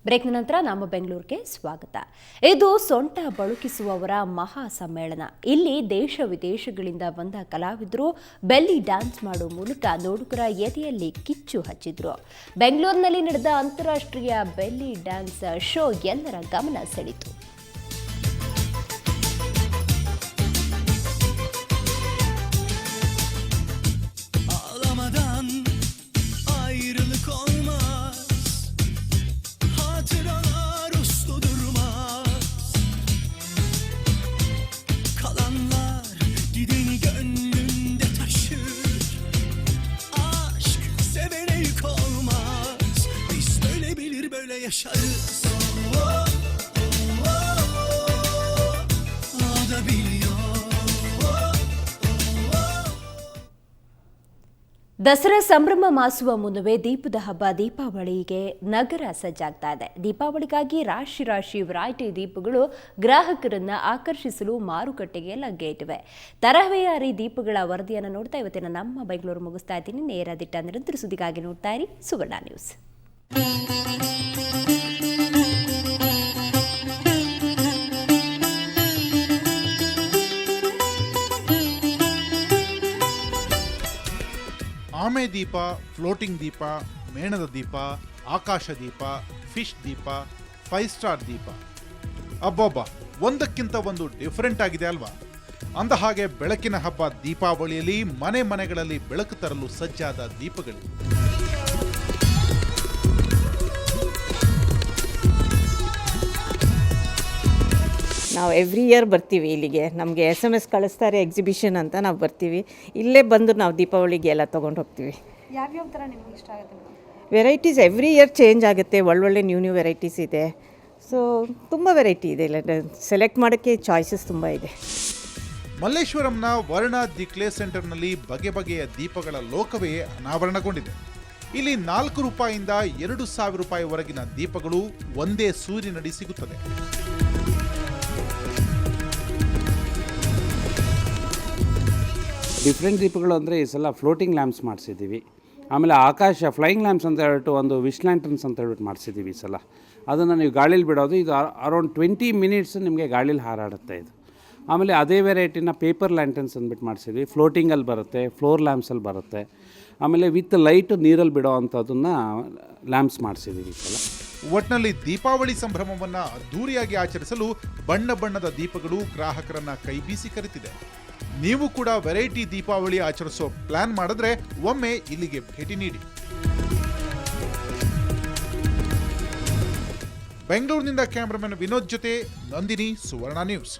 ಬ್ರೇಕ್ನ ನಂತರ ನಮ್ಮ ಬೆಂಗಳೂರಿಗೆ ಸ್ವಾಗತ. ಇದು ಸೊಂಟ ಬಳುಕಿಸುವವರ ಮಹಾ ಸಮ್ಮೇಳನ. ಇಲ್ಲಿ ದೇಶ ವಿದೇಶಗಳಿಂದ ಬಂದ ಕಲಾವಿದರು ಬೆಲ್ಲಿ ಡ್ಯಾನ್ಸ್ ಮಾಡುವ ಮೂಲಕ ನೋಡುಗರ ಎದೆಯಲ್ಲಿ ಕಿಚ್ಚು ಹಚ್ಚಿದ್ರು. ಬೆಂಗಳೂರಿನಲ್ಲಿ ನಡೆದ ಅಂತಾರಾಷ್ಟ್ರೀಯ ಬೆಲ್ಲಿ ಡ್ಯಾನ್ಸ್ ಶೋ ಎಲ್ಲರ ಗಮನ ಸೆಳೆಯಿತು. ದಸರಾ ಸಂಭ್ರಮ ಮಾಸುವ ಮುನ್ನವೇ ದೀಪದ ಹಬ್ಬ ದೀಪಾವಳಿಗೆ ನಗರ ಸಜ್ಜಾಗ್ತಾ ಇದೆ. ದೀಪಾವಳಿಗಾಗಿ ರಾಶಿ ರಾಶಿ ವೆರೈಟಿ ದೀಪಗಳು ಗ್ರಾಹಕರನ್ನ ಆಕರ್ಷಿಸಲು ಮಾರುಕಟ್ಟೆಗೆ ಲಗ್ಗೆಯಿಟ್ಟಿವೆ. ತರಹೇವಾರಿ ದೀಪಗಳ ವರದಿಯನ್ನು ನೋಡ್ತಾ ಇವತ್ತಿನ ನಮ್ಮ ಬೆಂಗಳೂರು ಮುಗಿಸ್ತಾ ಇದ್ದೀನಿ. ನೇರ ದಿಟ್ಟ ನಿರಂತರ ಸುದ್ದಿಗಾಗಿ ನೋಡ್ತಾ ಇರಿ ಸುವರ್ಣ ನ್ಯೂಸ್. ಆಮೆ ದೀಪ, ಫ್ಲೋಟಿಂಗ್ ದೀಪ, ಮೇಣದ ದೀಪ, ಆಕಾಶ ದೀಪ, ಫಿಶ್ ದೀಪ, 5 ಸ್ಟಾರ್ ದೀಪ, ಅಬ್ಬಬ್ಬ ಒಂದಕ್ಕಿಂತ ಒಂದು ಡಿಫರೆಂಟ್ ಆಗಿದೆ ಅಲ್ವಾ? ಅಂದ ಹಾಗೆ ಬೆಳಕಿನ ಹಬ್ಬ ದೀಪಾವಳಿಯಲ್ಲಿ ಮನೆ ಮನೆಗಳಲ್ಲಿ ಬೆಳಕು ತರಲು ಸಜ್ಜಾದ ದೀಪಗಳು. ನಾವು ಎವ್ರಿ ಇಯರ್ ಬರ್ತೀವಿ ಇಲ್ಲಿಗೆ. ನಮಗೆ SMS ಕಳಿಸ್ತಾರೆ ಎಕ್ಸಿಬಿಷನ್ ಅಂತ, ನಾವು ಬರ್ತೀವಿ. ಇಲ್ಲೇ ಬಂದು ನಾವು ದೀಪಾವಳಿಗೆ ಎಲ್ಲ ತೊಗೊಂಡು ಹೋಗ್ತೀವಿ. ಯಾವ್ಯಾವ ಥರ ನಿಮ್ಗೆ ಇಷ್ಟ ಆಗುತ್ತೆ? ವೆರೈಟೀಸ್ ಎವ್ರಿ ಇಯರ್ ಚೇಂಜ್ ಆಗುತ್ತೆ. ಒಳ್ಳೊಳ್ಳೆ ನ್ಯೂ ವೆರೈಟೀಸ್ ಇದೆ. ಸೊ ತುಂಬ ವೆರೈಟಿ ಇದೆ. ಇಲ್ಲ ಸೆಲೆಕ್ಟ್ ಮಾಡೋಕ್ಕೆ ಚಾಯ್ಸಸ್ ತುಂಬ ಇದೆ. ಮಲ್ಲೇಶ್ವರಂನ ವರ್ಣ ದಿ ಕ್ಲೇ ಸೆಂಟರ್ನಲ್ಲಿ ಬಗೆ ಬಗೆಯ ದೀಪಗಳ ಲೋಕವೇ ಅನಾವರಣಗೊಂಡಿದೆ. ಇಲ್ಲಿ 4 ರೂಪಾಯಿಯಿಂದ 2,000 ರೂಪಾಯಿವರೆಗಿನ ದೀಪಗಳು ಒಂದೇ ಸೂರಿನಡಿ ಸಿಗುತ್ತದೆ. ಡಿಫ್ರೆಂಟ್ ದೀಪಗಳು ಅಂದರೆ ಈ ಸಲ ಫ್ಲೋಟಿಂಗ್ ಲ್ಯಾಂಪ್ಸ್ ಮಾಡಿಸಿದ್ದೀವಿ. ಆಮೇಲೆ ಆಕಾಶ ಫ್ಲೈಯಿಂಗ್ ಲ್ಯಾಂಪ್ಸ್ ಅಂತ ಹೇಳ್ಬಿಟ್ಟು ಒಂದು ವಿಶ್ ಲ್ಯಾಂಟರ್ನ್ಸ್ ಅಂತ ಹೇಳ್ಬಿಟ್ಟು ಮಾಡಿಸಿದ್ದೀವಿ ಈ ಸಲ. ಅದನ್ನು ನೀವು ಗಾಳೀಲಿ ಬಿಡೋದು. ಇದು ಅರೌಂಡ್ 20 ಮಿನಿಟ್ಸ್ ನಿಮಗೆ ಗಾಳೀಲಿ ಹಾರಾಡುತ್ತೆ ಇದು. ಆಮೇಲೆ ಅದೇ ವೆರೈಟಿನ ಪೇಪರ್ ಲ್ಯಾಂಟರ್ನ್ಸ್ ಅಂದ್ಬಿಟ್ಟು ಮಾಡಿಸಿದ್ವಿ. ಫ್ಲೋಟಿಂಗಲ್ಲಿ ಬರುತ್ತೆ, ಫ್ಲೋರ್ ಲ್ಯಾಂಪ್ಸಲ್ಲಿ ಬರುತ್ತೆ. ಆಮೇಲೆ ವಿತ್ ಲೈಟ್ ನೀರಲ್ಲಿ ಬಿಡೋ ಅಂಥದ್ದನ್ನು ಲ್ಯಾಂಪ್ಸ್ ಮಾಡಿಸಿದ್ದೀವಿ ಈ ಸಲ. ಒಟ್ಟಿನಲ್ಲಿ ದೀಪಾವಳಿ ಸಂಭ್ರಮವನ್ನು ಅದ್ದೂರಿಯಾಗಿ ಆಚರಿಸಲು ಬಣ್ಣ ಬಣ್ಣದ ದೀಪಗಳು ಗ್ರಾಹಕರನ್ನ ಕೈಬೀಸಿ ಕರೆತಿದೆ. ನೀವು ಕೂಡ ವೆರೈಟಿ ದೀಪಾವಳಿ ಆಚರಿಸೋ ಪ್ಲಾನ್ ಮಾಡಿದ್ರೆ ಒಮ್ಮೆ ಇಲ್ಲಿಗೆ ಭೇಟಿ ನೀಡಿ. ಬೆಂಗಳೂರಿನಿಂದ ಕ್ಯಾಮರಾಮನ್ ವಿನೋದ್ ಜೊತೆ ನಂದಿನಿ, ಸುವರ್ಣ ನ್ಯೂಸ್.